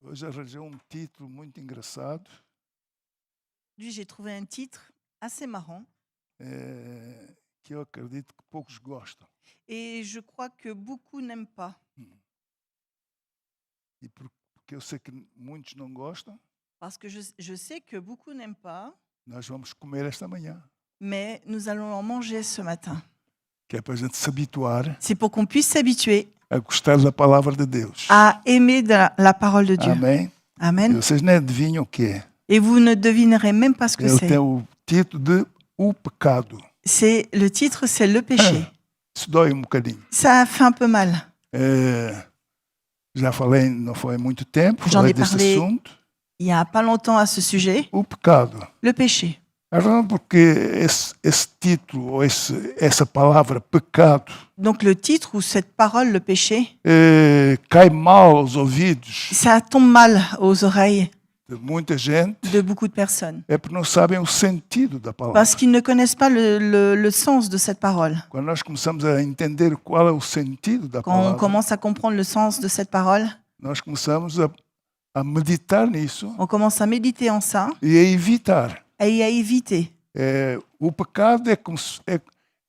Hoje arranjei título muito engraçado, Lui, j'ai trouvé un titre assez marrant que eu acredito que poucos gostam. et je crois que beaucoup n'aiment pas. E porque eu sei que muitos não gostam, Parce que je sais que beaucoup n'aiment pas, nós vamos comer esta manhã, mais nous allons en manger ce matin. que é para a gente se habituar C'est pour qu'on puisse s'habituer a gostar da palavra de Deus. à aimer la parole de Dieu. Amém? E Amen. vocês nem adivinham o que é. Et vous ne devinerez même pas ce que Ele c'est. tem o título de O Pecado. C'est le titre, c'est le péché. Isso dói bocadinho. Ça fait un peu mal. Já falei, não foi há muito tempo, J'en falei ai desse parlé assunto. il y a pas longtemps à ce sujet. O pecado. Le péché. A razão porque esse título, ou essa palavra pecado, Donc le titre ou cette parole, le péché, cai mal aos ouvidos ça tombe mal aux oreilles de muita gente, de beaucoup de personnes. é porque não sabem o sentido da palavra. Parce qu'ils ne connaissent pas le sens de cette parole. Quando nós começamos a entender qual é o sentido da Quand on palavra, commence à comprendre le sens de cette parole, nós começamos a meditar nisso on commence à méditer en ça e a evitar. et à éviter. O pecado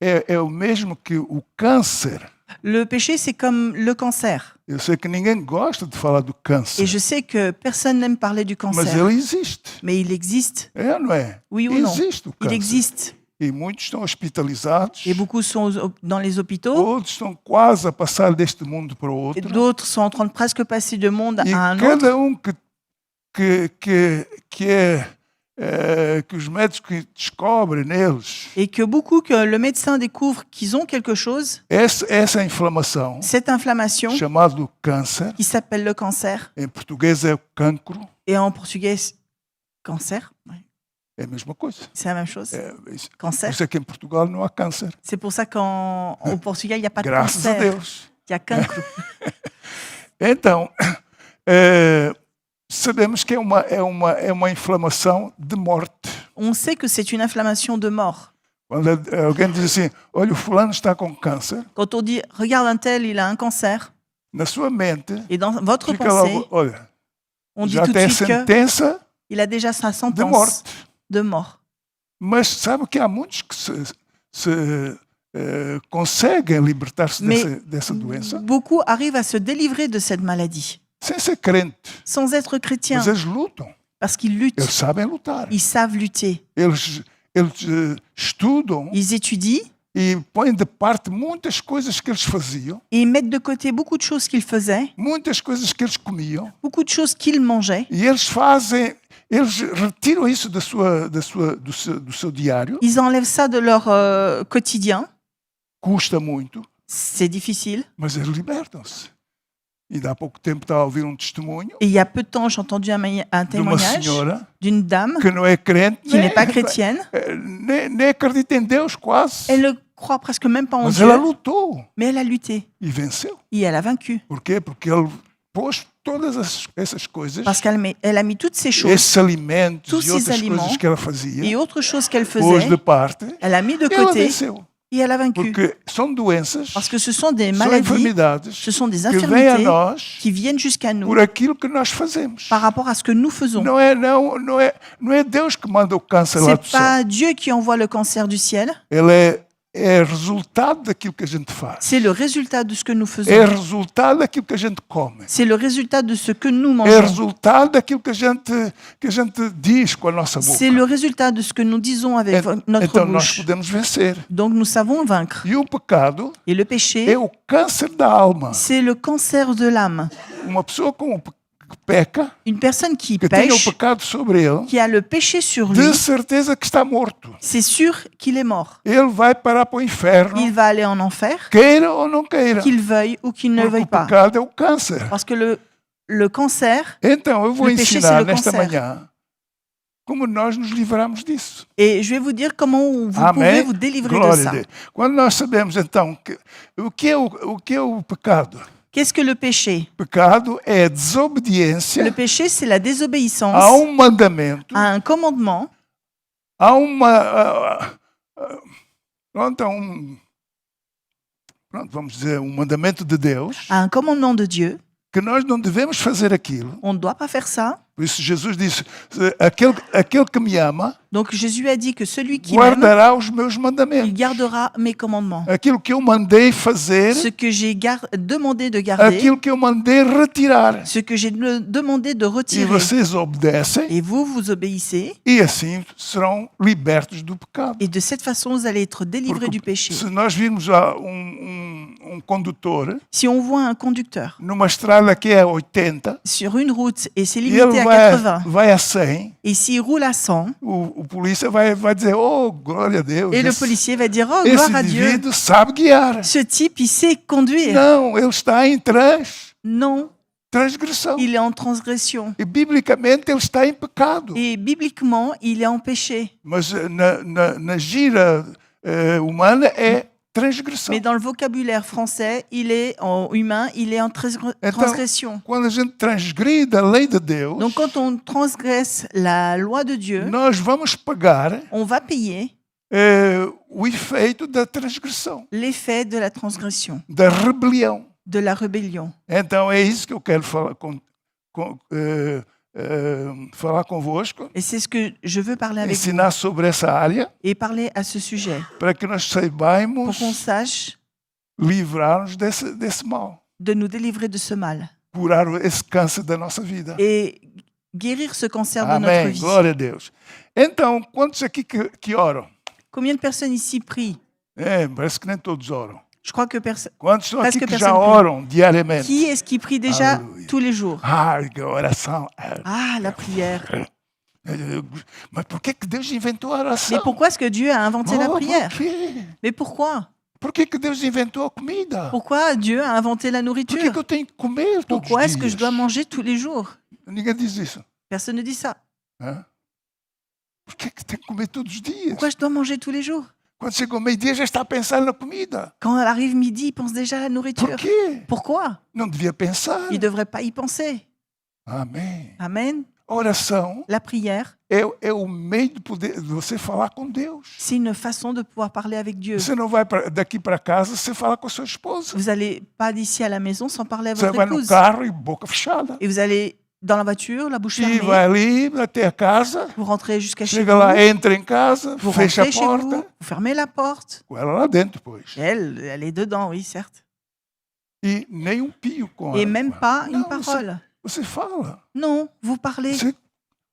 é o mesmo que o câncer. Le péché, c'est comme le cancer. Eu sei que ninguém gosta de falar do câncer, Et je sais que personne n'aime parler du mas cancer. ele existe. Mais il existe. É ou não é? Oui ou non? Existe o Il câncer. existe. E muitos estão hospitalizados, Et beaucoup sont dans les hôpitaux. outros estão quase a passar deste mundo para o Et outro. d'autres sont en train de presque passer de monde E à un autre. cada que os médicos descobrem neles Et que beaucoup que le médecin découvre qu'ils ont quelque chose, essa inflamação, cette inflammation chamado câncer, qui s'appelle le cancer, em português é o cancro, et en portugais, cancer, ouais, é a mesma coisa. c'est la même chose. Por Por Cancer. isso é que em Portugal não há câncer. C'est pour ça qu'au Portugal, il n'y a pas de Graças a cancer, Deus. il y a cancro. Então, sabemos que é uma inflamação de morte. On sait que c'est une inflammation de mort. Quando alguém diz assim, olha, o fulano está com câncer, Quand on dit, regarde un tel, il a un cancer, na sua mente, et dans votre fica pensée, logo, olha, on dit já tout de tem suite qu'il sentença a déjà sa de sentence morte. de mort. Mas sabe que há muitos que conseguem libertar-se Mais dessa doença beaucoup arrivent à se délivrer de cette maladie, sem ser crente. sans être chrétiens, Mas eles lutam, parce qu'ils luttent, eles sabem lutar. ils savent lutter, Eles estudam ils étudient, e põem de parte muitas coisas que eles faziam, et ils mettent de côté beaucoup de choses qu'ils faisaient, muitas coisas que eles comiam, beaucoup de choses qu'ils mangeaient. e eles retiram isso do seu diário. Ils enlèvent ça de leur quotidien. Custa muito, C'est difficile. mas eles libertam-se. E há pouco tempo estava a ouvir testemunho Et il y a peu de temps, j'ai entendu un de uma témoignage senhora d'une dame que não é crente, qui n'est pas chrétienne. nem acredita em Deus quase, Elle ne croit presque même pas en mas Dieu, ela lutou mais elle a lutté e venceu. et elle a vaincu. Por quê? Porque ele pôs todas essas coisas, Parce elle a mis toutes ces choses esses alimentos tous e outras ces aliments coisas que ela et fazia, autres choses qu'elle pôs faisait, de parte elle a mis de e ela côté venceu. et elle a vaincu. Porque são doenças, Parce que ce sont des são maladies, enfermidades ce sont des que vêm a infirmités nós qui viennent jusqu'à nous por aquilo que nós fazemos. par rapport à ce que nous faisons. Não é Deus que manda o câncer lá do C'est céu. pas Dieu qui envoie le cancer du ciel, Ele é resultado daquilo que a gente faz. c'est le résultat de ce que nous É faisons. resultado daquilo que a gente come. C'est le résultat de ce que nous É mangeons. resultado daquilo que a gente diz com a nossa boca. C'est le résultat de ce que nous disons avec notre Então nós bouche. podemos vencer. Donc nous savons vaincre. E o pecado Et le é péché, o câncer da alma. c'est le cancer de l'âme. Uma pessoa que peca, Une personne qui que tem o pêche, pecado sobre ele, qui a le péché sur lui, de certeza que está morto. c'est sûr qu'il est mort. Ele vai parar para o inferno, Il va aller en enfer, queira ou não queira. qu'il veuille ou qu'il ne Porque veuille o pas. pecado é o câncer. Parce que le cancer, Então eu vou Le péché, ensinar c'est le nesta cancer. manhã como nós nos livramos disso. et je vais vous dire comment vous pouvez Amém? vous délivrer de Glória a ça. Deus. Quando nós sabemos então o que é o pecado? Qu'est-ce que le péché? Pecado é a Le desobediência péché, c'est la a désobéissance mandamento, à un commandement, a pronto, vamos dizer, mandamento de Deus à un commandement de Dieu que nós não devemos fazer aquilo. On ne doit pas faire ça. Por isso Jesus disse, aquele que me ama, Donc Jésus a dit que celui qui m'aime, guardará os meus il mandamentos. gardera mes commandements. Aquilo que eu mandei fazer, Ce que j'ai demandé de garder, aquilo que eu mandei retirar. ce que j'ai demandé de E retirer. vocês obedecem Et vous, vous obéissez. e assim serão libertos do pecado. Et de cette façon, vous allez être délivrés du Porque péché. se nós virmos um condutor Si on voit un conducteur numa estrada que é 80 sur une route et c'est e limité ele à vai, 80, vai a 100, et s'il roule à 100, o polícia vai dizer, oh, glória a Deus, et le esse, policier va dire, oh, esse gloire à Dieu, indivíduo sabe guiar. ce type, il sait conduire. Não, ele está em Non, transgressão. il est en transgression. E biblicamente ele está em pecado. Et bibliquement, il est en péché. Mas na gira humana é transgressão. Mais dans le vocabulaire français, il est en humain, il est en transgression. Quando a gente transgride a lei de Deus, Donc quand on transgresse la loi de Dieu, nós vamos pagar on va payer o efeito da transgressão, l'effet de la transgression, da rebelião. de la rébellion. Então é isso que eu quero falar falar convosco, Et c'est ce que je veux parler avec vous ensinar sobre essa área, et parler à ce sujet para que nós pour saibamos qu'on sache livrar-nos desse mal, de nous délivrer de ce mal curar esse câncer da nossa vida. et guérir ce cancer de notre Amém. vie. Glória a Deus. Então, quantos aqui que oram? Combien de personnes ici prient? Parece que nem todos oram. Je crois que personne. Quantos estão Parece aqui que que já personne prie. oram diariamente? Qui est-ce qui prie déjà Alléluia. tous les jours? Que oração. Ah, la prière. Mas por que Deus inventou a oração? Mais pourquoi est-ce que Dieu a inventé la Por prière? quê? Mais pourquoi? Por que Deus inventou a comida? Pourquoi Dieu a inventé la Por que nourriture? eu tenho que comer todos Pourquoi os est-ce que je dias? dois manger tous les jours? Ninguém diz isso. Personne ne dit ça. Hã? Por que tem que comer todos os dias? Pourquoi je dois manger tous les jours? Quando chega ao meio-dia já está a pensar na comida. Quand elle arrive midi, il pense déjà à la nourriture. Por quê? Pourquoi? Não devia pensar. Il ne devrait pas y penser. Amém. Amen. A oração La prière, é o meio de você falar com Deus. c'est une façon de pouvoir parler avec Dieu. Você não vai daqui para casa sem falar com a sua esposa. Vous n'allez pas d'ici à la maison sans parler à Você votre vai no épouse. carro e boca fechada. Et vous allez dans la voiture, la bouche E fermée. vai ali até a casa, Vous rentrez jusqu'à chez chega vous. lá, entra em casa, Vous fecha rentrez a chez vous. porta, Vous fermez la porte. com ela lá dentro depois. Elle est dedans, oui, certes. E nem pio com Et ela. même pas une Não, parole. Você fala, Non, vous parlez. você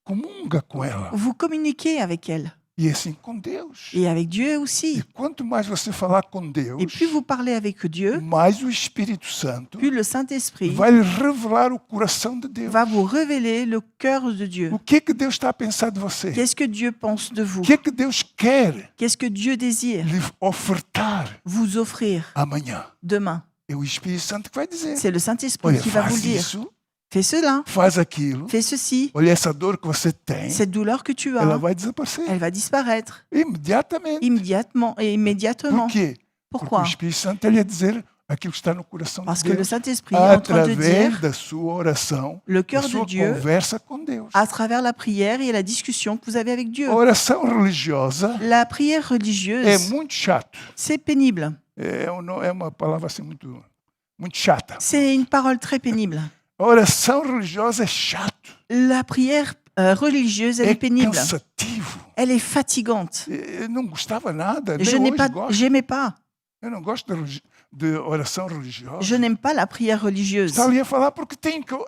comunga com ela. Vous communiquez avec elle. E assim com Deus. Et avec Dieu E aussi. quanto mais você falar com Deus, Et plus vous parlez avec Dieu, mais o Espírito Santo plus le Saint-Esprit vai lhe revelar o coração de Deus. va vous révéler le cœur de Dieu. O que Deus está a pensar de você? Qu'est-ce que Dieu pense de vous? O que Deus quer Qu'est-ce que Dieu désire lhe ofertar vous offrir amanhã? demain? É o Espírito Santo que vai dizer. C'est le Saint-Esprit Olha, qui va vous faz le dire. isso, Fais cela, faz aquilo. fais ceci. Olha essa dor que você tem, Cette douleur que tu ela as, vai desaparecer elle va disparaître imediatamente. immédiatement et immédiatement. Por quê? Porque Pourquoi? o Espírito Santo ele ia dizer aquilo que está no coração Parce de que le Deus Saint-Esprit est en train de através dire da sua oração, le da cœur de sua Dieu conversa com Deus. à travers la prière et la discussion que vous avez avec Dieu. A oração religiosa La prière é religieuse, muito chato. c'est pénible. É uma palavra assim muito chata. C'est une parole très pénible. A oração religiosa é chato. La prière religieuse, elle É est pénible. cansativo. Elle est fatigante. Eu não gostava nada. Je Nem n'ai hoje pas, gosto. j'aimais pas. Eu não gosto de oração religiosa. Je n'aime pas la prière religieuse. Está ali a falar porque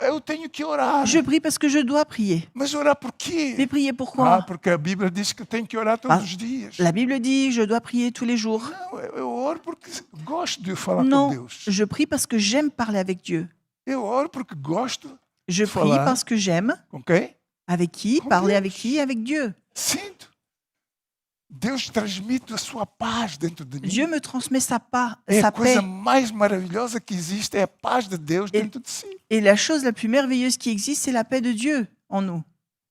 eu tenho que orar. Je prie parce que je dois prier. Mas orar por quê? Mais prier pourquoi? Porque a Bíblia diz que eu tenho que orar todos Ah, os dias. La Bible dit je dois prier tous les jours. Não, eu oro porque gosto de falar com Non, Deus. je prie parce que j'aime parler avec Dieu. Eu oro porque gosto. Je prie Voilà. parce que j'aime. Com quem? Avec qui? Com Parler Deus. avec qui? Avec Dieu. Sinto. Deus transmite a sua paz dentro de mim. Dieu me transmet sa É a paix. coisa mais maravilhosa que existe, é a paz de Deus Et- dentro de si. Et la chose la plus merveilleuse qui existe, c'est la paix de Dieu en nous.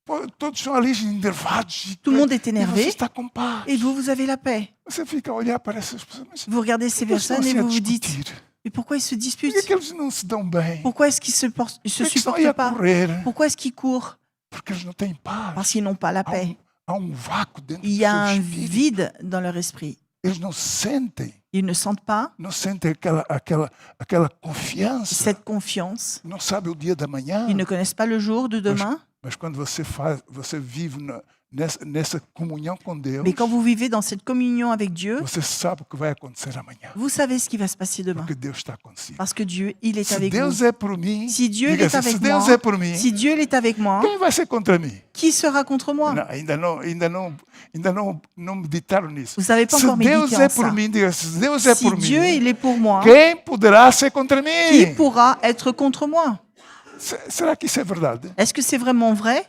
Pô, todos são ali enervados. Tout le monde est E énervé. você está com paz. Et vous avez la paix. Você fica a olhar para essas pessoas. Mas Vous regardez ces eles estão personnes et assim a vous vous dites, discutir. mais pourquoi ils se Por que, disputent? que eles não se dão bem? Pourquoi est-ce qu'ils se Por que estão aí supportent a pas? correr? Pourquoi est-ce qu'ils courent? Porque eles não têm paz. Parce qu'ils n'ont pas la paix. Há um vácuo dentro Il do y a seu un espírito. vide dans leur esprit. eles não sentem, Ils ne sentent pas não sentem aquela confiança. cette confiance. Não sabem o dia da manhã. Ils ne connaissent pas le jour de demain. Mas quando você vive nessa comunhão com Deus, Mais quand vous vivez dans cette communion avec Dieu, você sabe o que vai acontecer amanhã. vous savez ce qui va se passer demain. Porque Deus está consigo. Parce que Dieu, il est Se avec Deus vous. é por mim, Si Dieu diga est assim, se avec Deus moi, é por mim, si Dieu il est avec moi, quem vai ser contra mim? qui sera contre moi? Não, ainda não meditaram nisso. Vous savez pas Se encore Deus méditer é en por ça. mim, diga, se Deus é Si por Dieu mim, il est pour moi, quem poderá ser contra qui mim? pourra être contre moi? Será que isso é verdade? Est-ce que c'est vraiment vrai?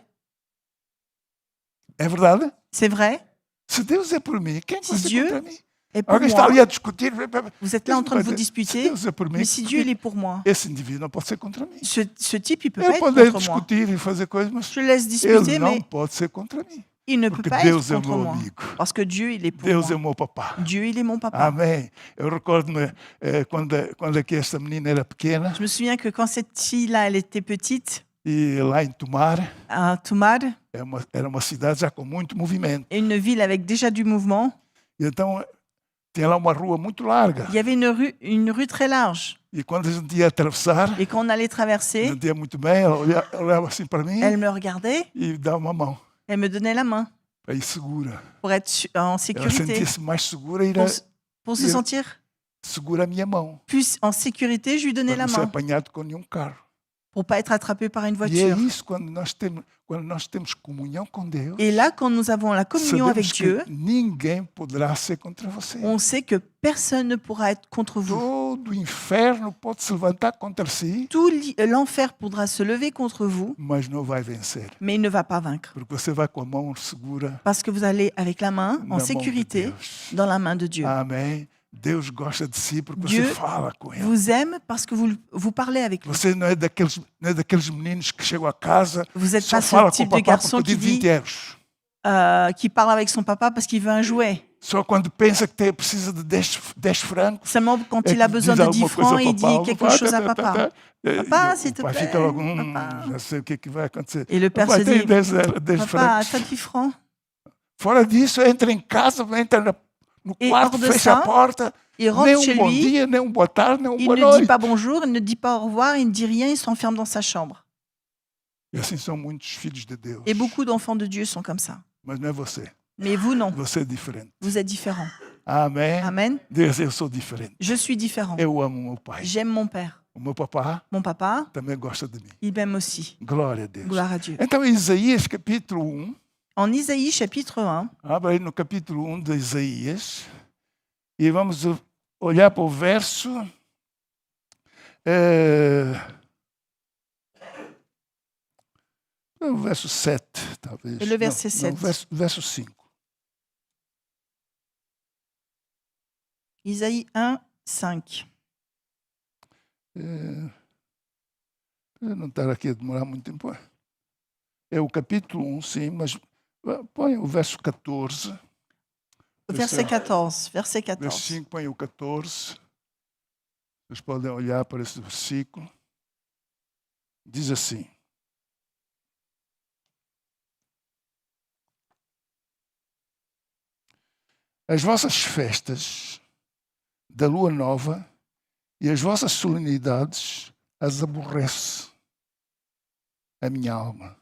É verdade? C'est vrai? Se Deus é por mim, quem vai Se ser Dieu contra mim? Et pour Alguém está moi, ali a discutir. vous êtes là en train de vous Se disputer, Deus é por mim, mais si Dieu il est pour moi, esse indivíduo não pode ser contra mim. ce type il peut pas Ele être pode contre moi. discutir e fazer coisas, mas Je laisse ele discuter, não mais pode ser contra mim. il ne peut Porque pas Deus être é o contre meu moi. amigo. Parce que Dieu il est pour Deus é moi. o meu papá. Dieu il est mon papa. Amém. Eu recordo-me quando aqui esta menina era pequena Je me souviens que quand cette fille-là, elle était petite, e lá em Tomar, à Tomar, era uma cidade já com muito movimento. une ville avec déjà du mouvement, E então tinha lá uma rua muito larga. il y avait une rue très large. E quando a gente ia atravessar, Et quand on allait a traverser, gente ia muito bem, ela olhava assim para mim elle me regardait, e dava uma mão. elle me donnait la main Aí segura. pour être en Ela sécurité, sentia-se mais segura e pour se sentir segura a minha mão. plus en sécurité, je lui donnais Para la não ser main apanhado com nenhum carro. pour pas être attrapé par une E é voiture. isso quando nós temos comunhão com Deus. Et là, quand nous avons la communion avec Sabemos Dieu, que ninguém poderá ser contra você. on sait que personne ne pourra être contre vous. Todo o inferno pode se levantar contra si, Tout l'enfer pourra se lever contre vous, mas não vai vencer. mais il ne va pas vaincre. Porque você vai com a mão segura Parce que vous allez avec la main, na en mão de sécurité, Deus. dans la main de Dieu. Amém. Deus gosta de si porque Dieu você fala com ele. Vous aime parce que vous parlez avec lui. Você não é daqueles meninos que chegam a casa Vous n'êtes só pas fala ce com o type de papá garçon para qui pedir dit, 20 euros. qui parle avec son papa parce qu'il veut un jouet. Só quando pensa que precisa de 10 francos. Seulement quand é il a que besoin diz de 10 alguma coisa francs, ao il papá. dit quelque chose à papa. E Papa, o s'il te pai plaît, fica logo, papa. já sei o que vai acontecer. Et le père Papai se tem dit, 10 Papa, francos. t'as 10 francs. Fora disso, entra em casa, entra no Et quarto, hors de fecha ça, a porta. Il Nem rentre chez bom lui, dia, nem boa tarde, nem il boa ne noite. dit pas bonjour, il ne dit pas au revoir, il ne dit rien, il s'enferme dans sa chambre. E assim são muitos filhos de Deus. Et beaucoup d'enfants de Dieu sont comme ça. Mas não é você. Mais vous, non. Você é diferente. Vous êtes différents. Amém. Amen. Deus, eu sou diferente. Je suis différent. Eu amo meu pai. J'aime mon père. O meu papá Mon papa, também gosta de mim. il m'aime aussi. Glória a Deus. Gloire à Dieu. Então, em Isaías capítulo 1, En Isaïe chapitre 1, abra aí no capítulo 1 de Isaías e vamos olhar para o verso. O verso 7, talvez. Le verset Não, 7. verso 5. Isaïe 1, 5. Eu não estar aqui a demorar muito tempo. É o capítulo 1, sim, mas põe o verso 14. Verset 14. Verset Verso 14. 5, põe o 14. Vocês podem olhar para esse versículo. Diz assim: as vossas festas da lua nova e as vossas solenidades as aborrece a minha alma.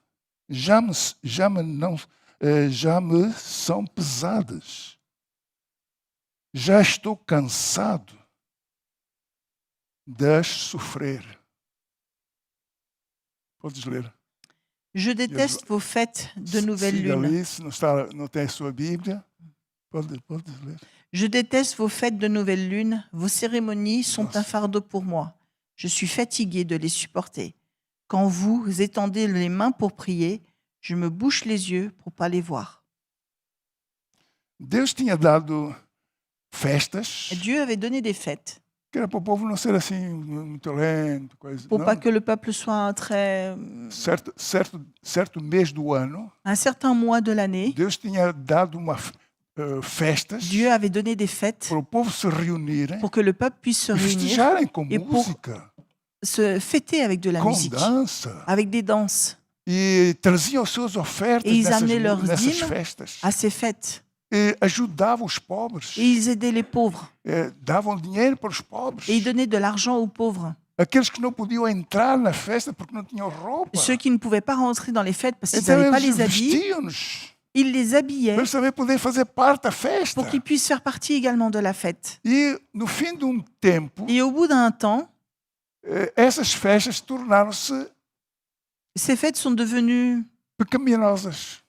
Já me são pesadas. Já estou cansado de as sofrer. Podes ler. Je déteste vos fêtes de nouvelle Siga lune. ali, se não tem a sua Bíblia. Pode ler. Je déteste vos fêtes de nouvelle lune. Vos cérémonies sont un fardeau pour moi. Je suis fatigué de les supporter. Quand vous étendez les mains pour prier, je me bouche les yeux pour pas les voir. Deus tinha dado festas Dieu avait donné des fêtes que era para o povo não ser assim muito lento, coisa. pour Não. pas que le peuple soit très... Certo mês do ano, Un certain mois de l'année, Deus tinha dado festas Dieu avait donné des fêtes para o povo se reunirem pour que le peuple puisse se e réunir, festejarem com et pour música, se fêter avec de la com musique, dança. avec des danses, E traziam as suas ofertas Et ils amenaient leurs nessas dîmes festas. à ces fêtes. ajudavam os pobres, et ils aidaient les pauvres. davam dinheiro para os pobres. Et ils donnaient de l'argent aux pauvres. Aqueles que não podiam entrar na festa porque não tinham roupa. Ceux qui ne pouvaient pas rentrer dans les fêtes parce qu'ils Então n'avaient pas eles les habits, vestiam-nos ils les habillaient para eles também poderem fazer parte da festa. pour qu'ils puissent faire partie également de la fête. E no fim de tempo, Et au bout d'un temps, essas festas tornaram-se ces fêtes sont devenues pecaminosas.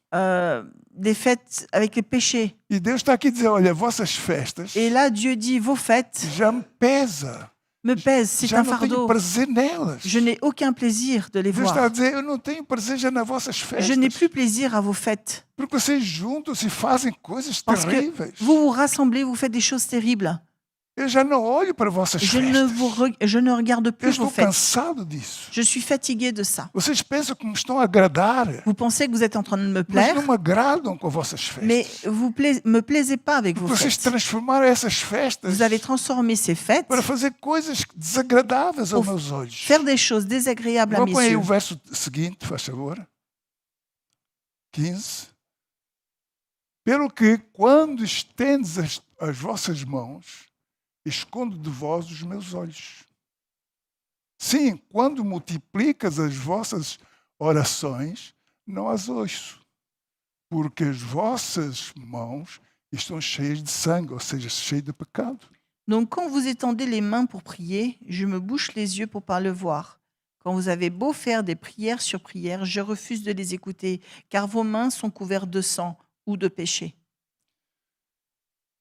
des fêtes avec les péchés. E Deus está aqui a dizer, olha, vossas festas Et là, Dieu dit, vos fêtes já me pesa. me pèsent, c'est Já un não tenho fardeau. prazer nelas. Je n'ai aucun plaisir de les Deus está a voir. dizer, eu não tenho prazer já nas vossas festas. Je n'ai plus plaisir à vos fêtes. Porque vocês juntam-se e fazem coisas Parce que terríveis. vous vous rassemblez, vous faites des choses terribles. Eu já não olho para vossas Je festas. je ne regarde Eu plus estou vos fêtes. cansado disso. Je suis fatiguée de ça. Vocês pensam que me estão a agradar, Vous pensez que vous êtes en train de me mas plaire, não me agradam com vossas mais festas. vous me plaisez pas avec vos Vocês fêtes. transformaram essas festas Vous avez transformé ces fêtes para fazer coisas desagradáveis aos Pour meus olhos. faire des choses désagréables à Vamos mes pôr aí yeux. o verso seguinte, faz favor. 15. Pelo que, quando estendes as vossas mãos, escondo de vós os meus olhos. Sim, quando multiplicas as vossas orações, não as ouço, porque as vossas mãos estão cheias de sangue, ou seja, cheias de pecado. Donc quand vous étendez les mains pour prier, je me bouche les yeux pour pas le voir. Quand vous avez beau faire des prières sur prières, je refuse de les écouter, car vos mains sont couvertes de sang ou de péché.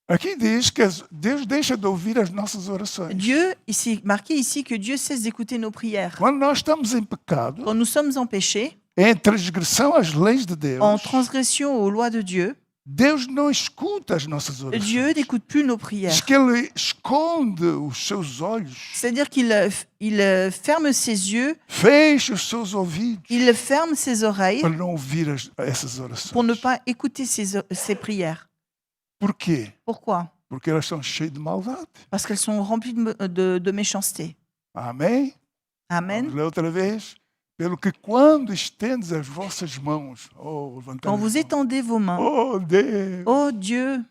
Aqui diz que Deus deixa de ouvir as nossas orações. Dieu, ici marqué ici que Dieu cesse d'écouter nos prières. Quando nós estamos em pecado, Quand nous sommes en péché, em transgressão às leis de Deus, en transgression aux lois de Dieu, Deus não escuta as nossas orações. Dieu n'écoute plus nos Diz prières. que Ele esconde os seus olhos, C'est-à-dire qu'il ferme ses yeux, fecha os seus ouvidos il ferme ses oreilles para não ouvir essas orações. pour ne pas écouter ses prières. Por quê? Pourquoi? Porque elas são cheias de maldade. Parce qu'elles sont remplies de méchanceté. Amém? Amen. Vamos ler outra vez. Pelo que quando estendes as vossas mãos, levantando Quand vous as mãos. étendez vos mains, Oh Deus! oh Dieu,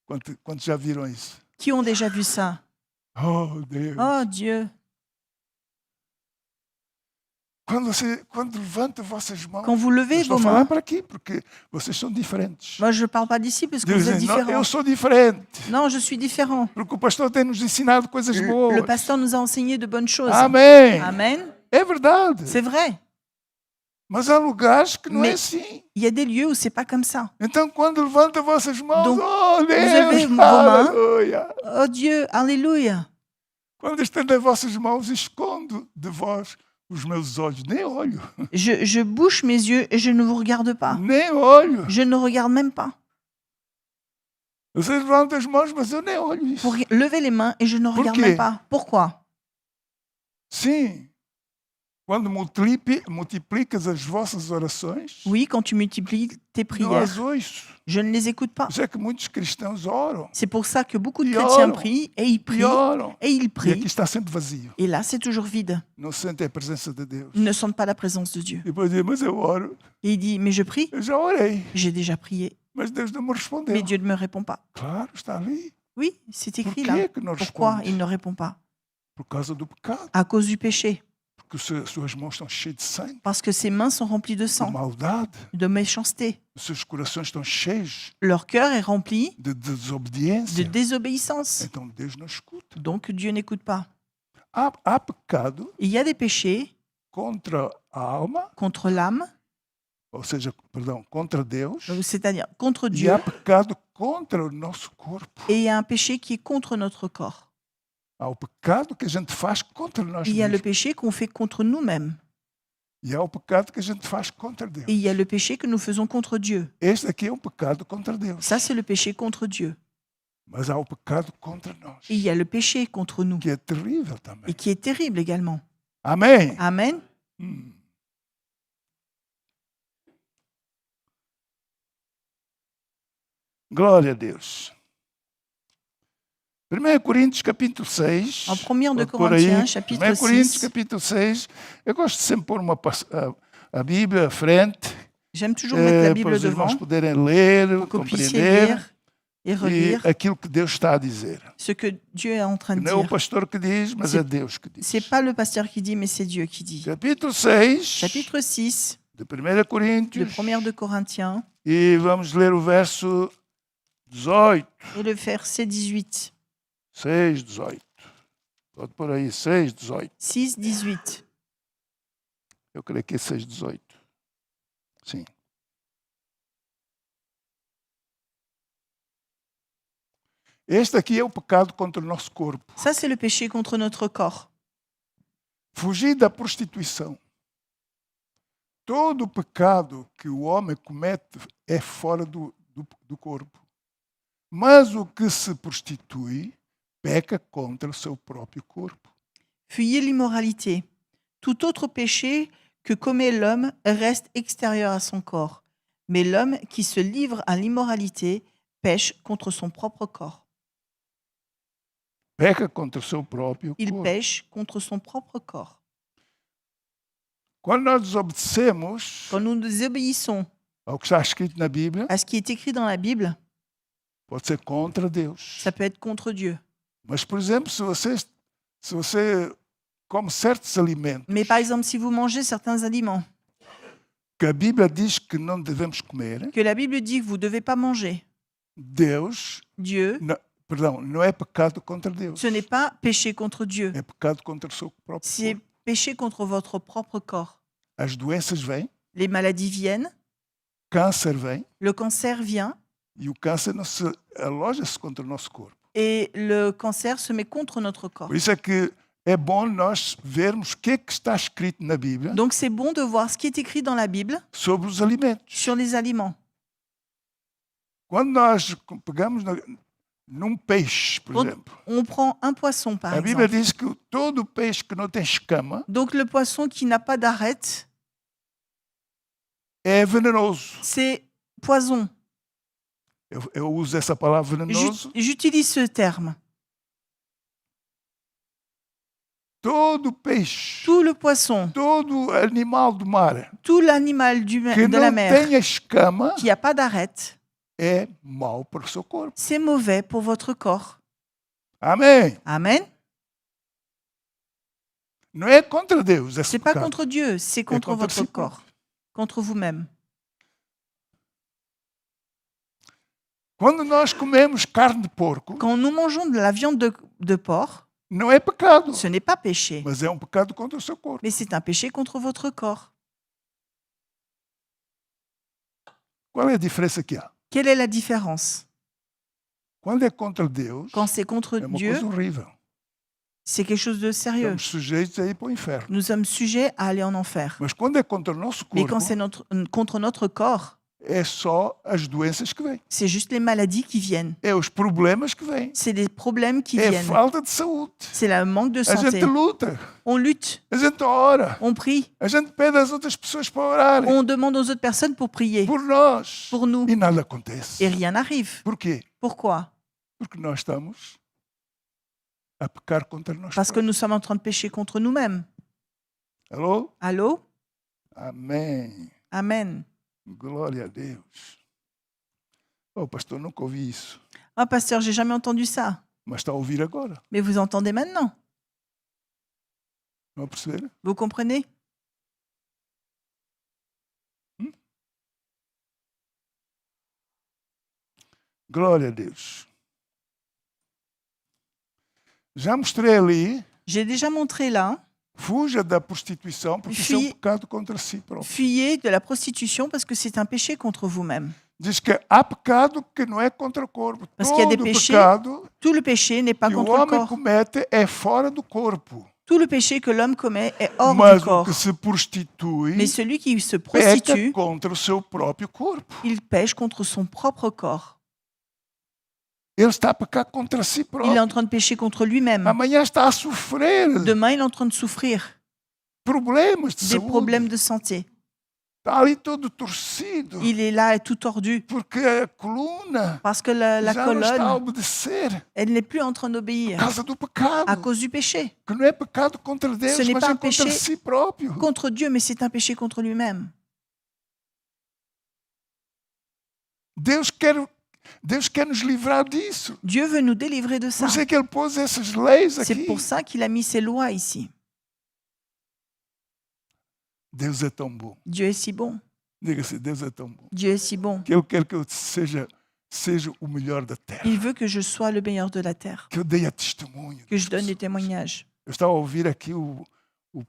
Quantos já viram isso? qui ont déjà vu ça? Oh Deus! Oh Dieu. Quando levanta vossas mãos, Quand vous eu levez estou vos a falar mains, para aqui porque vocês são diferentes. moi je ne parle pas d'ici parce que Deus vous êtes diz, não, eu différents. sou diferente. Non, je suis différent. Porque o pastor tem nos ensinado coisas boas. Le pasteur nous a enseigné de bonnes choses. Amém. Amen. É verdade. C'est vrai. Mas há lugares que não é Mais- assim. Il y a des lieux où c'est pas comme ça. Então, quando levanta vossas mãos, Donc, oh levez Deus, vos mains. aleluia. Oh Dieu, alléluia. Quando estendo as vossas mãos, escondo de vós os meus olhos. Nem olho. Je bouche mes yeux et je ne vous regarde pas. Nem olho. Je ne regarde même pas. Vocês levantam as mãos, mas eu nem olho isso. Pour lever les mains et je ne regarde quê? même pas. Pourquoi? Sim. Quando multiplicas as vossas orações, Oui, quand tu multiplies tes não prières, as ouço. je ne les écoute pas. Isso é que muitos cristãos oram. C'est pour ça que beaucoup de E chrétiens oram. prient et ils prient E oram. et ils E aqui prient. está sempre vazio. Et là, c'est toujours vide. Não sentem a presença de Deus. Ils ne sentent pas la présence de Dieu. E depois diz, mas eu oro. Et il dit, mais je prie, Eu já orei. j'ai déjà prié, Mas Deus não me respondeu. mais Dieu ne me répond pas. Claro, está ali. Oui, c'est Por écrit que là. é que não Pourquoi responde? il ne répond pas? Por causa do pecado. À cause du péché. Porque suas mãos estão cheias de sangue, Parce que ses mains sont remplies de de sang, maldade. de méchanceté. Os seus corações estão cheios Leur cœur est rempli de de desobediência. désobéissance. Então Deus não escuta. Donc Dieu n'écoute pas. Há pecado Il y a des péchés contra a alma, contre l'âme, ou seja, perdão, contra Deus. c'est-à-dire contre E Dieu, há pecado contra o nosso corpo. et il y a un péché qui est contre notre corps. Há o pecado que a gente faz contra nós Il y a le mesmos. péché qu'on fait contre nous-mêmes. E há o pecado que a gente faz contra Deus. Et il y a le péché que nous faisons contre Dieu. Este aqui é um pecado contra Deus. Ça, c'est le péché contre Dieu. Mas há o pecado contra nós, Et il y a le péché contre nous, que é terrível também. et qui est terrible également. Amém? Amen. Glória a Deus. 1 Coríntios capítulo 6. En 1 de pode pôr aí. Corinthiens, chapitre 1 Coríntios 6, capítulo 6. Eu gosto de sempre pôr a Bíblia à frente. J'aime toujours mettre la para Bible os irmãos devant poderem ler, pour que vous puissiez compreender lire et e relire aquilo que Deus está a dizer. ce que Dieu est en train Que de não é o dire. pastor que diz, mas C'est- é Deus que C'est diz. pas le pasteur qui dit, mais c'est Dieu qui dit. Capítulo 6 Chapitre 6 de 1 de Coríntios 1 de Corinthiens e vamos ler o verso 18. et le verset 18. 6, 18. Pode por aí, 6, 18. 6, 18. Eu creio que é 6, 18. Sim. Este aqui é o pecado contra o nosso corpo. Ça, c'est le péché contre notre corps. Fugir da prostituição. Todo pecado que o homem comete é fora do corpo. Mas o que se prostitui peca contra o seu próprio corpo. Fuyez l'immoralité. Tout autre péché que commet l'homme reste extérieur à son corps. Mais l'homme qui se livre à l'immoralité pêche contre son propre corps. Peca contra o seu próprio Il corpo. pêche contre son propre corps. Quando nós desobedecemos Quand nous désobéissons ao que está escrito na Bíblia, à ce qui est écrit dans la Bible, pode ser contra Deus. ça peut être contre Dieu. Mas, por exemplo, se você come certos alimentos Mais par exemple, si vous mangez certains aliments que a Bíblia diz que não devemos comer, que la Bible dit que vous ne devez pas manger, Deus, Dieu, não é pecado contra Deus. ce n'est pas péché contre Dieu, É pecado contra o seu próprio c'est corpo. péché contre votre propre corps. As doenças vêm, Les maladies viennent, câncer vem, le cancer vient, e o câncer não se aloja-se contra o nosso corpo. et le cancer se met contre notre corps. Por isso é que é bom nós vermos o que é que está escrito na Bíblia Donc c'est bon de voir ce qui est écrit dans la Bible sobre os alimentos. sur les aliments. Quando nós pegamos num peixe, por Quando- exemplo, On prend un poisson, par a Bíblia exemple. diz que todo peixe que não tem escama Donc le poisson qui n'a pas d'arête, é venenoso. c'est poison. Eu uso essa palavra venenoso. J'utilise ce terme. Todo peixe, Tout le poisson, todo animal do mar tout l'animal que de la não mer tenha escama qui n'a pas d'arête, é mau para o seu corpo. c'est mauvais pour votre corps. Amém? Amen. Não é contra Deus esse C'est pas pecado. contre Dieu, c'est contre contre votre si corps, contre vous-même. Quando nós comemos carne de porco, Quand nous mangeons de la viande de porc, não é pecado, ce n'est pas péché, mas é pecado contra o seu corpo. mais c'est un péché contre votre corps. Qual é a diferença que há? Quelle est la différence? Quando é contra Deus, Quand c'est contre é uma Dieu, coisa horrível. c'est quelque chose de sérieux. Estamos sujeitos a ir para o inferno. Nous sommes sujets à aller en enfer. Mas quando é contra o nosso Mais corpo, quand c'est contre notre corps, é só as doenças que vêm. c'est juste les maladies qui viennent. É os problemas que vêm. C'est les problèmes qui É a viennent. falta de saúde. C'est le manque de A santé. gente luta, On lutte, a gente ora, on prie, a gente pede às outras pessoas para orarem on demande aux autres personnes pour prier por nós. pour nous. E nada acontece. Et rien n'arrive. Por quê? Pourquoi? Porque nós estamos a pecar contra nós Parce que próprios. nous sommes en train de pécher contre nous-mêmes. Alô? Allô? Amém. Amen. Glória a Deus. Oh, pastor, nunca ouvi isso. Ah, pasteur, j'ai jamais entendu ça. Mas está a ouvir agora. Mais vous entendez maintenant. Não a perceber? Vous comprenez? Glória a Deus. Já mostrei ali, J'ai déjà montré là. fuja da prostituição, porque isso é Fui- pecado contra si próprio. Fuyez de la prostitution parce que c'est un péché contre vous-même. Diz que há pecado que não é contra o corpo. Mas que há de Todo péché pecado Tout le péché n'est pas que o contre le homem corps. comete é fora do corpo. Tout le péché que l'homme commet est hors Mas du o corps. que se prostitui Mais celui qui se peca prostitue, contra o seu próprio corpo. il pêche contre son propre corps. Ele está a pecar contra si Il est próprio. en train de pécher contre lui-même. Amanhã está a sofrer Demain, il est en train de souffrir problemas de des saúde. problèmes de santé. Está ali todo torcido. Il est là et tout tordu Porque a coluna parce que la já não está a colonne, obedecer elle n'est plus en train por d'obéir causa do à pecado. cause du péché. Que não é pecado contra Deus, Ce n'est mas pas é un contra péché si próprio. Contre Dieu, mais c'est un péché contre lui-même. Deus quer nos livrar disso. Dieu veut nous délivrer de ça. Por isso é que Ele pôs essas leis C'est aqui. pour ça qu'il a mis ces lois ici. Deus é tão bom. Dieu est si bon. Diga assim, Deus é tão bom. Dieu est si bon. Que Ele quer que eu seja o melhor da terra. Il veut que je sois le meilleur de la terre, Que eu dê a testemunho. que je donne des témoignages. Eu estava a ouvir aqui o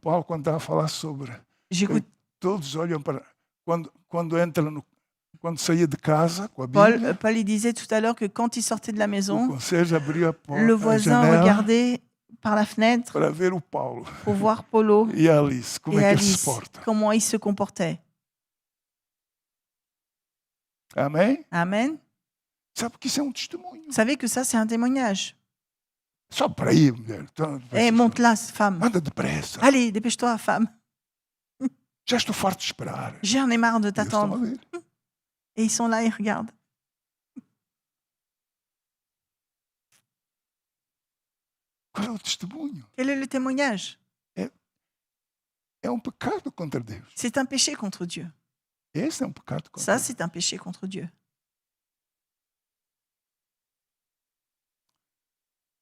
Paulo quando estava a falar sobre... J'écoute Todos olham para... Quando saía de casa com a Bíblia, Paul, il disait tout à l'heure que quand il sortait de la o maison, conserje abria le a voisin janela regardait par la fenêtre para ver o Paulo pour voir Polo e a Alice, como et é que eles se Alice, portam. comment ils se comportaient. Amém? Amen. Sabe que isso é um testemunho. Vous savez que ça, c'est un témoignage. Só para aí, mulher. Então, Monte là, femme. anda depressa. Allez, dépêche-toi, femme. Já estou farto de esperar. J'en ai marre de E eles estão a t'attendre. ver. Et ils sont là, ils regardent. Qual é o testemunho? Quel est le témoignage? É um pecado contra Deus. C'est un péché contre Dieu. Esse é um pecado contra Ça, Deus. c'est un péché contre Dieu.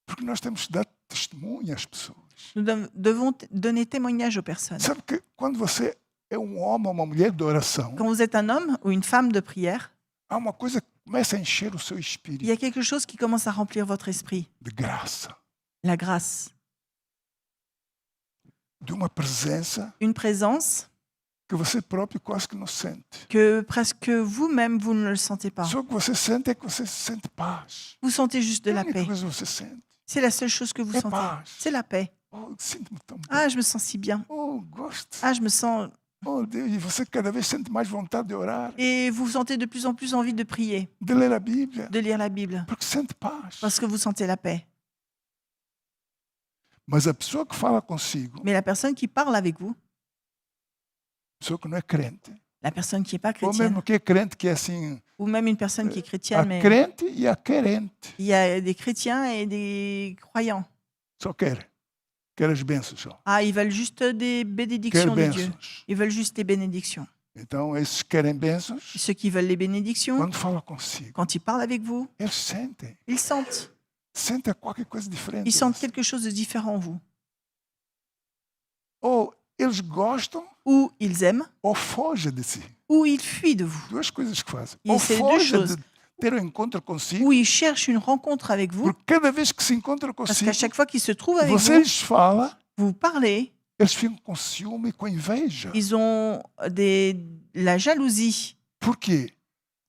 Porque nós temos que dar testemunho às pessoas. Nous devons donner témoignage aux personnes. Sabe que quando você é um homem ou uma mulher de oração, Quand vous êtes un homme ou une femme de prière, há uma coisa que começa a encher o seu il y espírito a quelque chose qui commence à remplir votre esprit. de graça, La grâce. de uma presença Une présence que você próprio quase que não sente. que presque vous-même, vous ne le sentez pas. Só o que você sente é que você sente paz. Vous sentez juste de É a la única paix. coisa que você sente. C'est la seule chose que vous É sentez. paz. C'est la paix. Oh, sinto-me tão bem. Ah, je me sens si bien. Oh, gosto. Ah, je me sens... Oh, Deus, e você cada vez sente mais vontade de orar, Et vous sentez de plus en plus envie de prier, de ler a Bíblia, de lire la Bible, porque sente paz. parce que vous sentez la paix. Mas a pessoa que fala consigo, Mais la personne qui parle avec vous, a pessoa que não é crente, la personne qui n'est pas ou chrétienne, mesmo que é crente, que é assim, ou même une personne qui est a chrétienne, mais crente e a querente. il y a des chrétiens et des croyants. Só quer as bênçãos só. Ah, ils veulent juste des Quer bénédictions de Dieu. bênçãos. Ils veulent juste des bénédictions. Então, esses que querem bênçãos, Ceux qui veulent les bénédictions, quando fala consigo, quand ils parlent avec vous, eles sentem. ils sentent. Sentem qualquer coisa diferente. Ils sentent quelque chose de différent en vous. Ou eles gostam Ou ils aiment, ou fogem de si. ou ils fuient de vous. Duas coisas que fazem. E Ou c'est duas fogem choses. de ter um encontro consigo, Ou ils cherchent une rencontre avec vous, porque cada vez que se encontram parce consigo, qu'à chaque fois qu'ils se trouvent avec você vous, lhes fala, vous parlez, eles ficam com ciúme e com inveja. ils ont la jalousie, Por quê?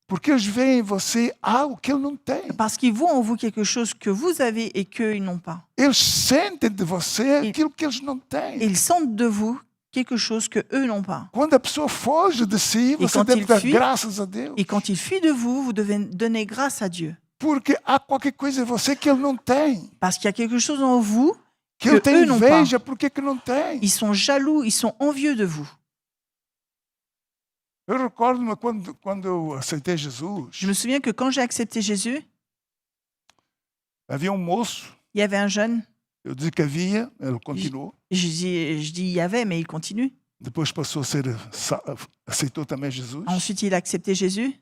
Porque eles veem em você algo que ele não tem. parce qu'ils voient en vous quelque chose que vous avez et qu'eux, ils n'ont pas. Eles sentem de você E- aquilo que eles não têm. Ils sentent de vous quelque chose que eux n'ont pas. Quando a pessoa foge de si, você quando deve ele dar fuit- graças a Deus. Et quand ils fuient de vous, vous devez donner grâce à Dieu. Porque há qualquer coisa em você que ele não tem. Parce qu'il y a quelque chose en vous, Que ele Que tem eux não inveja, por que não tem? ils sont jaloux, ils sont envieux de vous. Eu recordo-me quando eu aceitei Jesus, Je me souviens que quand j'ai accepté Jésus, havia um moço, il y avait un jeune, eu disse que havia, ele continuou, je dis il y avait, mais il continue. depois passou a ser, aceitou também Jesus. Ensuite, il a accepté Jésus.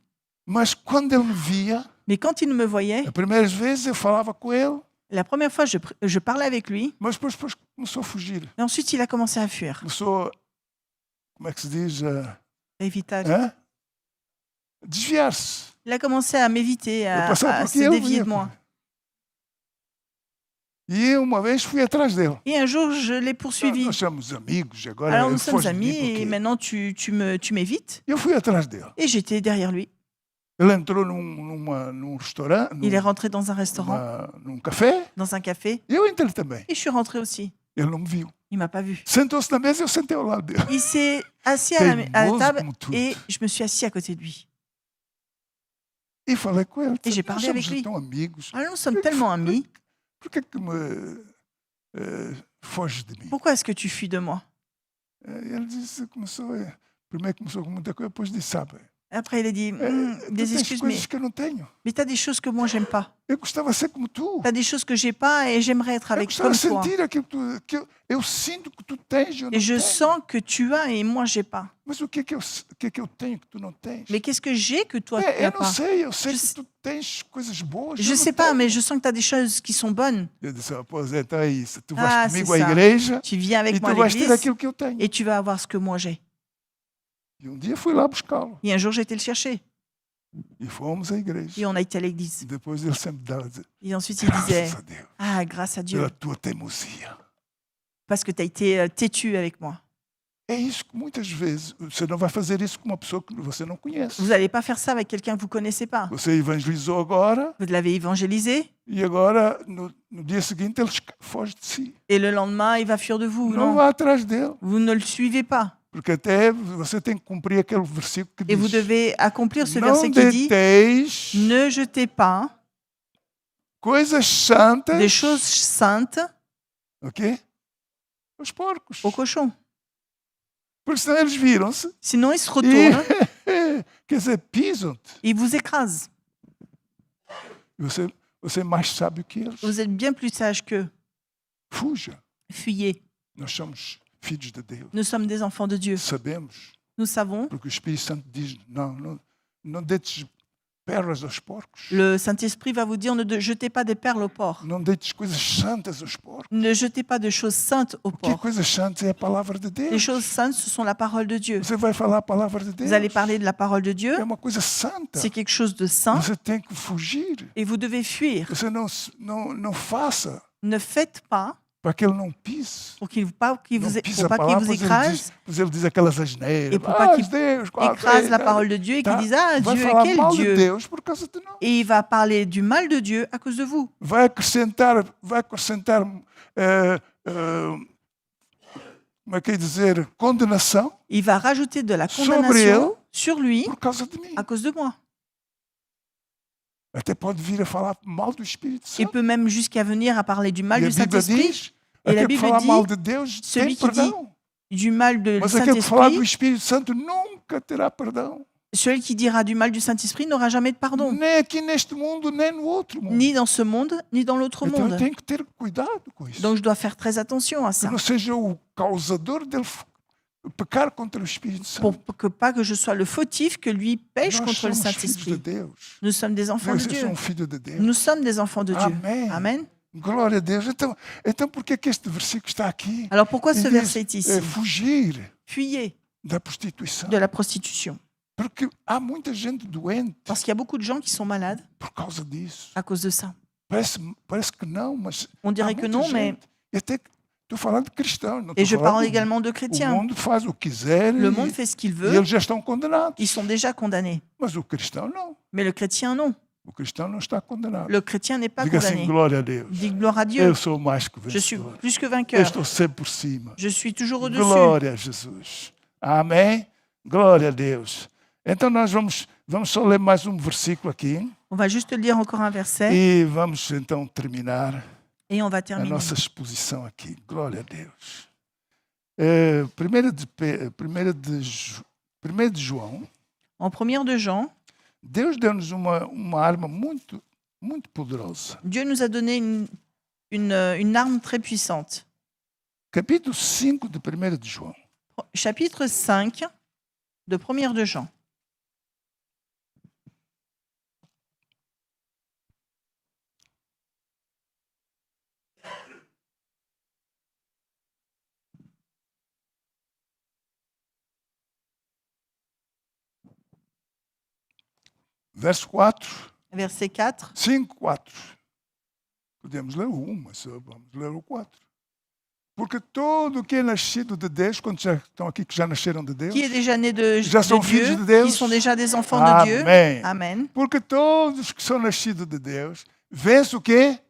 Mas quando ele me via, Mais quand il me voyait, as primeiras vezes eu falava com ele, la première fois, je parlais avec lui, mas depois começou a fugir. et ensuite, il a commencé à fuir. Começou, como é que se diz, Évitage. desviar-se. Il a commencé à m'éviter, Eu à passava por se aqui, ele dévier vinha. de moi. E eu uma vez fui atrás dele. Et un jour, je l'ai poursuivi. Nós somos amigos, agora Alors, ele nous sommes foge de mim amis, porque et maintenant, tu m'évites. eu fui atrás dele. Et j'étais derrière lui. Ele entrou num restaurante, Il est rentré dans un restaurant, num café, dans un café, e eu entrei também. et je suis rentrée aussi. Ele não me viu. Il m'a pas vu. Sentou-se na mesa e eu sentei ao lado dele. Il s'est assis à la Teimoso table como tudo. et je me suis assis à côté de lui. E falei com ele. Et j'ai Nós parlé avec somos lui. tão amigos. Alors, nous sommes tellement amis. Por que me foges de mim? Pourquoi est-ce que tu fuis de moi? Ele disse, primeiro começou com muita coisa, depois disse, sabe, Après, il a dit, Tu des tens excuses, coisas que eu não tenho. mais tu as des choses que moi, j'aime pas. Eu gostava de ser como tu. Tu as des choses que j'ai pas et j'aimerais être Eu avec gostava comme de toi. sentir aquilo que eu sinto que tu tens e eu Et não je tenho. sens que tu as et moi, j'ai pas. Mas o que é que eu tenho que tu não tens? Mais qu'est-ce que j'ai que toi, tu Eu n'as não pas? sei, eu sei Je que sais- tu tens coisas boas. Je eu sais não pas, tenho. mais je sens que tu as des choses qui sont bonnes. Eu disse, pois então é isso. Tu vais Ah, comigo c'est à ça. igreja Tu viens avec e moi à tu vais ter l'église aquilo que eu tenho. et tu vas avoir ce que moi j'ai. E dia fui lá buscá-lo. Et un jour, j'ai été le chercher E fomos à igreja. et on a été à l'église. Depois ele sempre dava a dizer, Et ensuite, il disait, graças a Deus, ah, grâce à Dieu, pela tua teimosia. parce que tu as été têtu avec moi. É isso que muitas vezes você não vai fazer isso com uma pessoa que você não conhece. Vous n'allez pas faire ça avec quelqu'un que vous connaissez pas. Você evangelizou agora Vous l'avez évangélisé e agora no dia seguinte ele foge de si. et le lendemain, il va fuir de vous. Não Non, vá atrás dele, vous ne le suivez pas. porque até você tem que cumprir aquele versículo que Et vous diz: devez accomplir ce não verset qui dit, deteis ne jetez pas coisas santas, des choses saintes ok? Os porcos. aux cochons. Porque senão eles viram-se Sinon, ils se e, retournent, quer dizer, pisam-te. ils vous écrasent. Você é mais sábio que eles. Vous êtes bien plus sage qu'eux. Fuja. Fuyez. Nós somos filhos de Deus. Nous sommes des enfants de Dieu. Sabemos, Nous savons. porque o Espírito Santo diz: não deites pérolas aos porcos. Le Saint-Esprit va vous dire, ne jetez pas des perles au porc. Não deites coisas santas aos porcos. Ne jetez pas de choses saintes au Porque porc. coisas santas é a palavra de Les Deus. choses saintes, ce sont la parole de Dieu. Você vai falar a palavra de Deus. Vous allez parler de la parole de Dieu. É uma coisa santa. C'est quelque chose de saint Você tem que fugir. et vous devez fuir. Você não faça Ne faites pas para que ele não pise. pour qu'il vous, pas qu'il Não vous, pisa pour a pas qu'il palavra, vous écrase, pois ele diz aquelas asneiras. Et pour pas qu'il Deus, écrase la parole de Dieu et qu'il Tá? dise, ah, Vai Dieu, falar quel mal de Dieu? Deus por causa de nós. Et il va parler du mal de Dieu à cause de vous. Vai acrescentar como é que é dizer, condenação Il va rajouter de la Sobre condamnation ele. sur lui por causa de mim. à cause de moi. Até pode vir a falar mal do Espírito Il Santo. peut même jusqu'à venir à parler du mal E a du Bíblia Saint-Esprit, diz, E a aquele que Bíblia falar dit, mal de Deus celui tem qui dit perdão. du mal du Mas aquele que falar do Saint-Esprit. Espírito Santo nunca terá perdão. Celui qui dira du mal du Saint-Esprit n'aura jamais de pardon, Nem aqui neste mundo, nem no outro mundo. ni dans ce monde, ni dans l'autre Então eu monde. tenho que ter cuidado com isso. Donc je dois faire très attention à Que ça, não seja o causador dele pecar contra o Espírito Santo. pour que pas que je sois le fautif que lui pêche Nós contre le somos filhos de Saint-Esprit. Deus. Nous sommes des enfants de Vocês Dieu. são filhos de Deus. Nous sommes des enfants de Dieu. Amém. Amen. Glória a Deus. Então por que é que este versículo está aqui? Alors pourquoi Il ce dit, verset est ici? fugir Fuyez da prostituição. de la prostitution. Porque há muita gente doente Parce qu'il y a beaucoup de gens qui sont malades por causa disso. à cause de ça. Parece que não, mas On há dirait que muita non, mais... gente. E até estou falando de cristãos. Não Et estou je parle falando également de O chrétiens. mundo faz o que quiser Le monde fait ce qu'il e veut. eles já estão condenados. Ils sont déjà condamnés. Mas o cristão não. Mais le chrétien, non. O cristão não está condenado. Le chrétien n'est pas Diga assim, condamné. glória a Deus. Dis gloire à Dieu. Eu sou mais que Je suis vencedor. plus que Eu vainqueur. estou sempre por cima. Je suis toujours au-dessus. Glória a Jesus. Amém? Glória a Deus. Então nós vamos só ler mais um versículo aqui On va juste lire encore un verset e vamos então terminar et on va a terminer. nossa exposição aqui. Glória a Deus. 1 de João, En 1 de Jean, Deus deu-nos uma arma muito, muito poderosa. Dieu nous a donné une arme très puissante. Capítulo 5 de 1 de João. Chapitre 5 de 1 de Jean. Verso 4. Verset 4. 5, 4. Podemos ler o 1, mas vamos ler o 4. Porque todo que é nascido de Deus, quantos já estão aqui que já nasceram de Deus? Qui est déjà né de Já são filhos Dieu, de Deus? qui sont déjà des enfants de Dieu. Amém. Amen. Porque todos que são nascidos de Deus, vence o quê?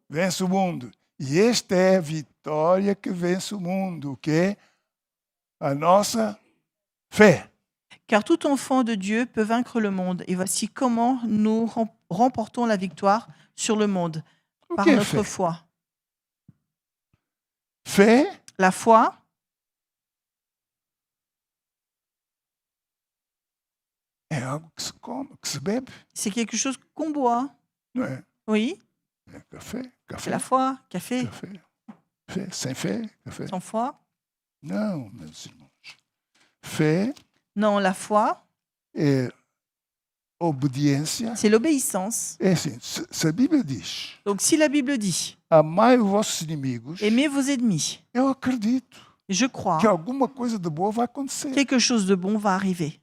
Vence o mundo. E esta é a vitória que vence o mundo, o quê? A nossa fé. Car tout enfant de Dieu peut vaincre le monde. Et voici comment nous remportons la victoire sur le monde, O par que é notre fé? foi. Fé La foi, É algo que se come, que se bebe, C'est quelque chose qu'on boit. não é? Oui, É café, c'est café, la foi. Café, café, fé, sem fé, café. sans foi. Não, meus irmãos. Fé Non, la foi, é obediência. c'est l'obéissance. É assim, se a Bíblia diz, Donc si la Bible dit, amai os vossos inimigos, aimez vos ennemis, eu acredito je crois que alguma coisa de boa vai acontecer. quelque chose de bon va arriver.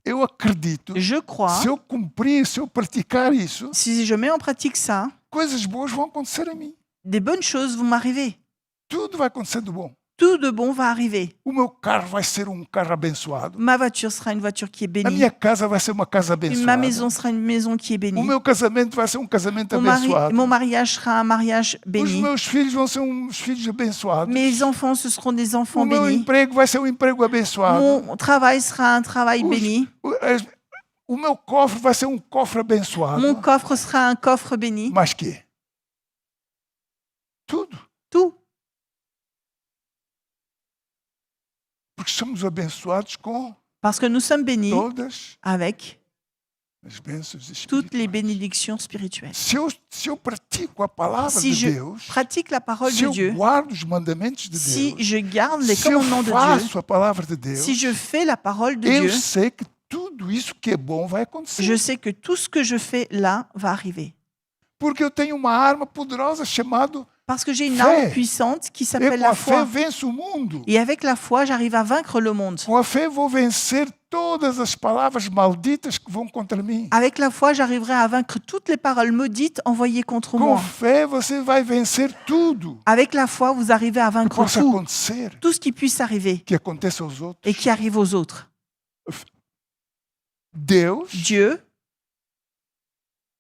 Eu acredito, Je crois, se eu cumprir, se eu praticar isso, si je mets en pratique ça, coisas boas vão acontecer a mim. des bonnes choses vont m'arriver. Tudo vai acontecer de bom. Tout de bon va arriver. O meu carro vai ser um carro abençoado. Ma voiture sera une voiture qui est A bénie. minha casa vai ser uma casa Ma abençoada. maison sera une maison qui est O bénie. meu casamento vai ser um casamento abençoado. Mon mariage sera un mariage Os béni. meus filhos vão ser uns filhos abençoados. Mes enfants, ce seront des O enfants meu bénis. emprego vai ser um emprego abençoado. Mon travail sera un travail Os- béni. O meu cofre vai ser um cofre abençoado. Mon coffre sera un coffre béni. Mas que? Tudo. Tout. Porque somos abençoados com Parce que nous sommes bénis todas avec as bênçãos toutes les espirituais. bénédictions spirituelles. Se eu pratico a palavra Si de je Deus, pratique la parole se de eu Dieu, guardo os mandamentos de si Deus, je garde les se eu commandements de Dieu, faço a palavra de Deus, si je fais la parole de eu Dieu, sei que tudo isso que é bom vai acontecer. je sais que tout ce que je fais là va arriver. Porque eu tenho uma arma poderosa chamada Parce que j'ai une Fé. arme puissante qui e s'appelle com a la fé foi. venço o mundo. Et avec la foi, j'arrive à vaincre le monde. Com a fé vou vencer todas as palavras malditas que vão contra mim. Avec la foi, j'arriverai à vaincre toutes les paroles maudites envoyées contre Com moi. fé você vai vencer tudo Avec la foi, vous arrivez à que vaincre possa tout, acontecer, tout ce qui puisse arriver que aconteça aos outros. et qui arrive aux autres. Deus, Dieu,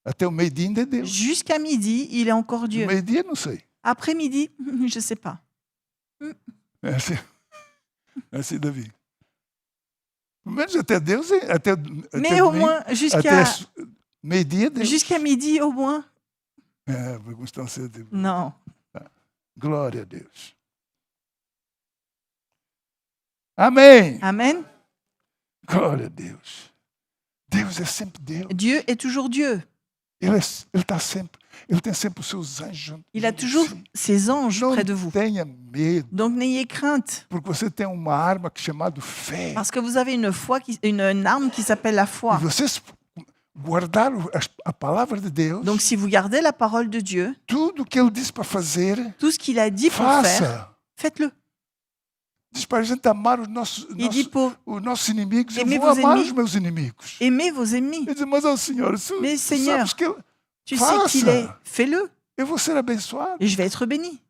até o meio-dia ainda é Deus. jusqu'à midi, il est encore Dieu. Meio-dia não sei. Après-midi, je ne sais pas. É assim, Davi. Pelo menos até Deus, até Mais au domingo, moins, até meio-dia, Deus. jusqu'à midi, au moins. É, vamos tão cedo. Non. Glória a Deus. Amém. Amen. Glória a Deus. Deus é sempre Deus. Dieu est toujours Dieu. Ele está sempre, ele tem sempre os seus anjos. Il a junto de toujours si. ses anges Não près de vous. tenha medo, Donc n'ayez crainte, porque você tem uma arma que é chamada fé. parce que vous avez une arme qui s'appelle la E foi. você guardar a palavra de Deus, Donc si vous gardez la parole de Dieu, tudo que ele disse para fazer, tout ce qu'il a dit pour faire, faça. faites-le. Diz para a gente amar os Il dit pour nossos inimigos. Eu Aimer vou vos amar ennemis. os meus inimigos. aimer vos ennemis. Eu digo, mas ó Senhor, tu Mais Seigneur, sabes que Tu sais qu'il est, fais-le eu vou ser abençoado. et je vais être béni.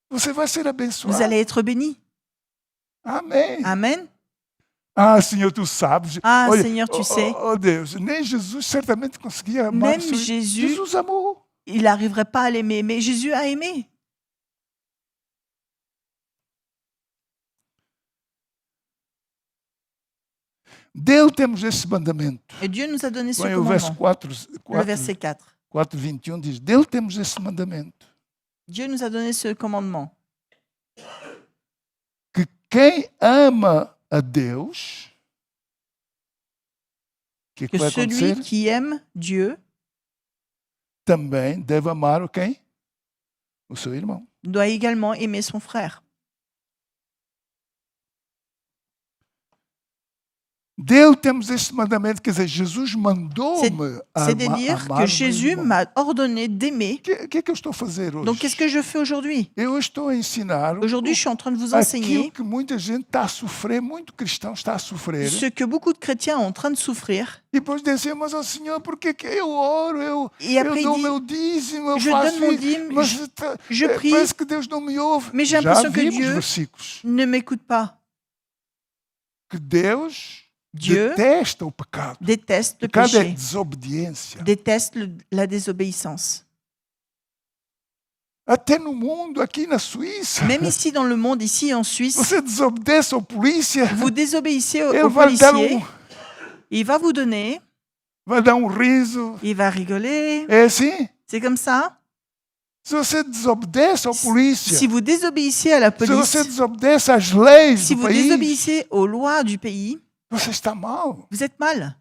Você vai ser abençoado. Vous allez être béni. Amém. Amen. Ah, Senhor, tu sabes. Ah, Olha, Seigneur, tu sais. Oh Deus, nem Jesus certamente conseguia amar. Même Jésus, Jesus amou. il n'arriverait pas à l'aimer, mais Jésus a aimé. Dele temos esse mandamento. Et Dieu nous a donné ce Põe o verso commandement. 4, Le verset 4. 4:21 diz: Dele temos esse mandamento. Dieu nous a donné ce commandement. Que quem ama a Deus, que Que vai celui acontecer? qui aime Dieu Também deve amar o quem? O seu irmão. doit également aimer son frère. Dele temos este mandamento, quer dizer, Jesus mandou-me C'est de dire amar que o meu Jésus irmão. m'a ordonné d'aimer. O que é que eu estou a fazer hoje? Donc qu'est-ce que je fais aujourd'hui? Eu estou a ensinar Aujourd'hui, je suis en train de vous aquilo enseigner que muita gente está a sofrer, muito cristão está a sofrer. ce que beaucoup de chrétiens sont en train de souffrir. E depois dizem, mas ó Senhor, por que eu oro, Et après, eu dou o il meu dit, dízimo, eu je faço donne mon isso, dîme, mas je prie, parece que Deus não me ouve. mais j'ai Já l'impression que vimos Dieu versículos. ne m'écoute pas. Que Deus Dieu detesta o pecado. déteste O le pecado é péché, desobediência. déteste la désobéissance. Até no mundo, aqui na Suíça, Même ici dans le monde, ici en Suisse, você desobedece ao polícia, vous désobéissez au ele vai dar policier, il va vous donner, vai dar riso. il va rigoler. É assim? C'est comme ça. Se você desobedece ao polícia, Si vous désobéissez à la se você police, desobedece às leis si do vous país, désobéissez aux lois du pays, Você está mal. Vous êtes mal.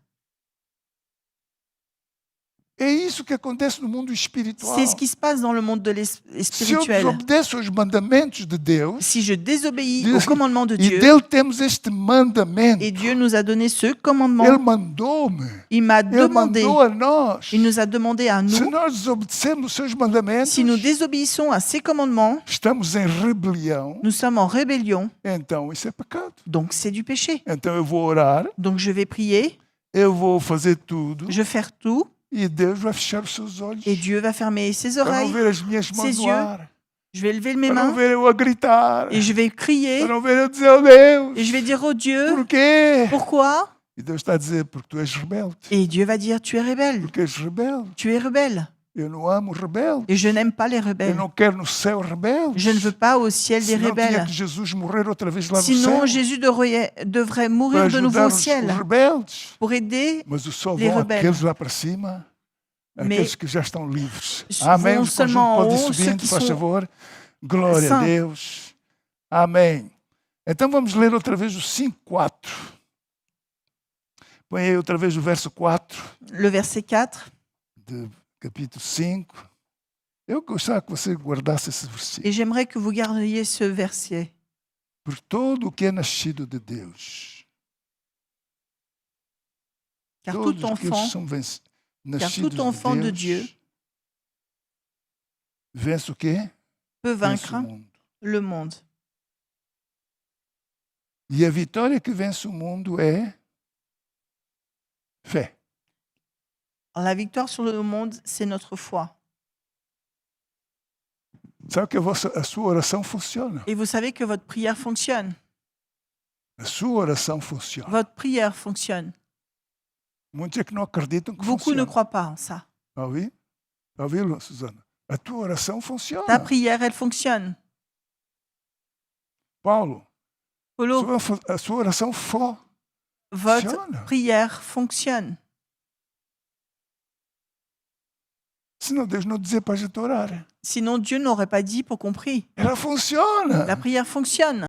É isso que acontece no mundo espiritual. C'est ce qui se passe dans le monde Se eu spirituel. desobedeço aos mandamentos de Deus, Si je désobéis Diz au assim, commandement de e Dieu, dele temos este mandamento, et Dieu nous a donné ce ele commandement, mandou-me, il m'a ele demandé, mandou a nós. il nous a demandé à Se nous, nós desobedecemos os seus mandamentos, si nous désobéissons à ces commandements, estamos em rebelião, nous sommes en rébellion, então isso é pecado. donc c'est du péché. Então eu vou orar, Donc je vais prier, eu vou fazer tudo, je vais faire tout, e Deus vai fechar os seus olhos et Dieu va fermer ses para não oreilles, ver as minhas mãos ses no yeux, ar, je vais lever mes para não mains, ver eu a gritar, et je vais crier, para não ver eu dizer, oh Deus, et je vais dire, oh Dieu, por quê? pourquoi? E Deus está a dizer, porque tu és rebelde. Et Dieu va dire, tu es rebelle, Porque és rebelde. tu es rebelle. Eu não amo rebelde. Et je n'aime pas les Eu rebelles. não quero no céu rebelde. Je ne veux pas au ciel des Senão tinha rebelles. que Jesus morrer outra vez lá no Sinon, céu Jésus devrait para mourir de nouveau ajudar au os ciel rebeldes. pour aider. Mas o só Les vão rebelles. aqueles lá para cima, Mais aqueles que já estão livres. vont Amém. Os seulement conjuntos podem en ir haut, ceux subindo, qui faz sont favor. Glória a saints. Deus. Amém. Então vamos ler outra vez o 5:4. Põe aí outra vez o verso 4 Le verset 4. de capítulo 5. Eu gostava que você guardasse esse versículo. Et j'aimerais que vous gardiez ce verset. Por todo o que é nascido de Deus. Car Todos tout aqueles enfant, que são nascidos enfant de de Dieu Deus vence o quê? peut Vence vaincre o mundo. le monde. E a vitória que vence o mundo é fé. La victoire sur le monde, c'est notre foi. Sabe que a sua oração funciona? Et vous savez que votre prière fonctionne. A sua oração funciona. Votre prière fonctionne. Muitos é que não acreditam que Beaucoup ne funciona. croient pas en ça. Está a ouvir? Está a ouvir, Susana? A tua oração funciona. Ta prière, elle fonctionne. Paulo, Polo, a sua oração votre funciona. prière fonctionne. Senão Deus não dizia para a gente orar. Sinon, Dieu n'aurait pas dit pour qu'on prie. Ela funciona. La prière fonctionne.